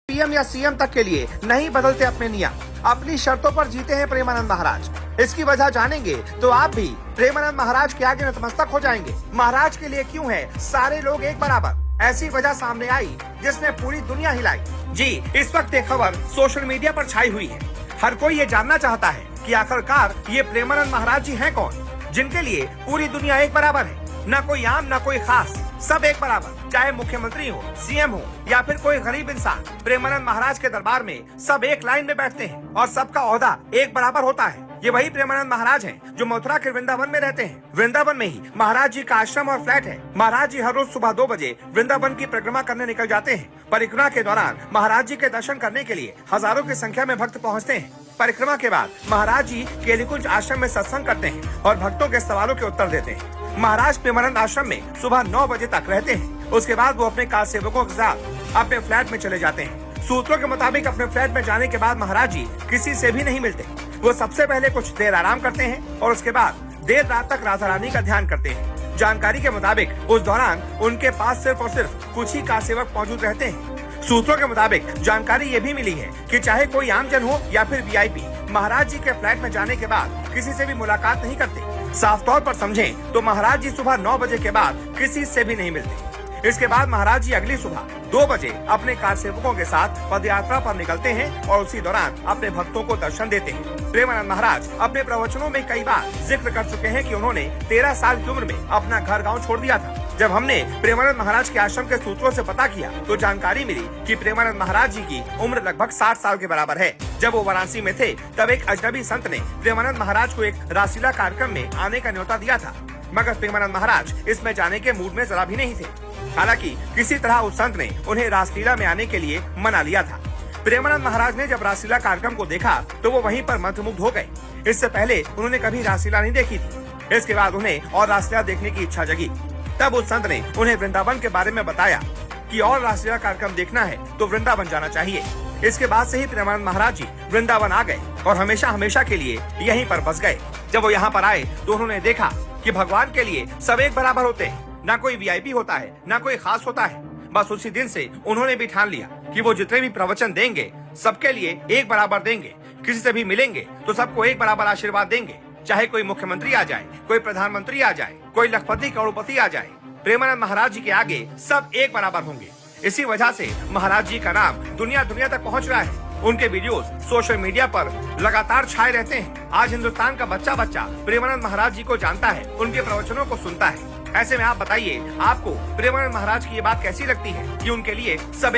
PM या CM तक के लिए नहीं बदलते अपने नियम, अपनी शर्तों पर जीते हैं प्रेमानंद महाराज। इसकी वजह जानेंगे तो आप भी प्रेमानंद महाराज के आगे नतमस्तक हो जाएंगे। महाराज के लिए क्यों है सारे लोग एक बराबर, ऐसी वजह सामने आई जिसने पूरी दुनिया हिलाई। जी, इस वक्त ये खबर सोशल मीडिया पर छाई हुई है। हर कोई ये जानना चाहता है कि आखिरकार ये प्रेमानंद महाराज जी हैं कौन, जिनके लिए पूरी दुनिया एक बराबर है। न कोई आम न कोई खास, सब एक बराबर, चाहे मुख्यमंत्री हो, सीएम हो या फिर कोई गरीब इंसान। प्रेमानंद महाराज के दरबार में सब एक लाइन में बैठते हैं और सबका ओहदा एक बराबर होता है। ये वही प्रेमानंद महाराज हैं जो मथुरा के वृंदावन में रहते हैं। वृंदावन में ही महाराज जी का आश्रम और फ्लैट है। महाराज जी हर रोज सुबह 2 बजे वृंदावन की परिक्रमा करने निकल जाते हैं। परिक्रमा के दौरान महाराज जी के दर्शन करने के लिए हजारों की संख्या में भक्त पहुँचते हैं। परिक्रमा के बाद महाराज जी केलिकुंज आश्रम में सत्संग करते हैं और भक्तों के सवालों के उत्तर देते हैं। महाराज प्रेमानंद आश्रम में सुबह 9 बजे तक रहते हैं। उसके बाद वो अपने कार सेवकों के साथ अपने फ्लैट में चले जाते हैं। सूत्रों के मुताबिक अपने फ्लैट में जाने के बाद महाराज जी किसी से भी नहीं मिलते। वो सबसे पहले कुछ देर आराम करते हैं और उसके बाद देर रात तक राधा रानी का ध्यान करते हैं। जानकारी के मुताबिक उस दौरान उनके पास सिर्फ और सिर्फ कुछ ही कार सेवक मौजूद रहते हैं। सूत्रों के मुताबिक जानकारी ये भी मिली है कि चाहे कोई आमजन हो या फिर वीआईपी, महाराज जी के फ्लैट में जाने के बाद किसी से भी मुलाकात नहीं करते। साफ तौर पर समझें तो महाराज जी सुबह 9 बजे के बाद किसी से भी नहीं मिलते। इसके बाद महाराज जी अगली सुबह 2 बजे अपने कार सेवकों के साथ पदयात्रा पर निकलते हैं और उसी दौरान अपने भक्तों को दर्शन देते हैं। प्रेमानंद महाराज अपने प्रवचनों में कई बार जिक्र कर चुके हैं कि उन्होंने 13 साल की उम्र में अपना घर गाँव छोड़ दिया था। जब हमने प्रेमानंद महाराज के आश्रम के सूत्रों से पता किया तो जानकारी मिली कि प्रेमानंद महाराज जी की उम्र लगभग 60 साल के बराबर है। जब वो वाराणसी में थे तब एक अजनबी संत ने प्रेमानंद महाराज को एक रासलीला कार्यक्रम में आने का न्योता दिया था, मगर प्रेमानंद महाराज इसमें जाने के मूड में जरा भी नहीं थे। हालांकि किसी तरह उस संत ने उन्हें रासलीला में आने के लिए मना लिया था। प्रेमानंद महाराज ने जब रासलीला कार्यक्रम को देखा तो वो वहीं पर मंत्रमुग्ध हो गए। इससे पहले उन्होंने कभी रासलीला नहीं देखी थी। इसके बाद उन्हें और रासलीला देखने की इच्छा जगी। तब उस संत ने उन्हें वृंदावन के बारे में बताया कि और रासलीला कार्यक्रम देखना है तो वृंदावन जाना चाहिए। इसके बाद से ही प्रेमानंद महाराज जी वृंदावन आ गए और हमेशा हमेशा के लिए यहीं पर बस गए। जब वो यहाँ पर आए तो उन्होंने देखा कि भगवान के लिए सब एक बराबर होते हैं, ना कोई वीआईपी होता है ना कोई खास होता है। बस उसी दिन से उन्होंने भी ठान लिया कि वो जितने भी प्रवचन देंगे सबके लिए एक बराबर देंगे। किसी से भी मिलेंगे तो सबको एक बराबर आशीर्वाद देंगे, चाहे कोई मुख्यमंत्री आ जाए, कोई प्रधानमंत्री आ जाए, कोई लखपति करोड़पति आ जाए। प्रेमानंद महाराज जी के आगे सब एक बराबर होंगे। इसी वजह से महाराज जी का नाम दुनिया दुनिया तक पहुंच रहा है। उनके वीडियोस सोशल मीडिया पर लगातार छाए रहते हैं। आज हिंदुस्तान का बच्चा बच्चा प्रेमानंद महाराज जी को जानता है, उनके प्रवचनों को सुनता है। ऐसे में आप बताइए, आपको प्रेमानंद महाराज की ये बात कैसी लगती है कि उनके लिए सब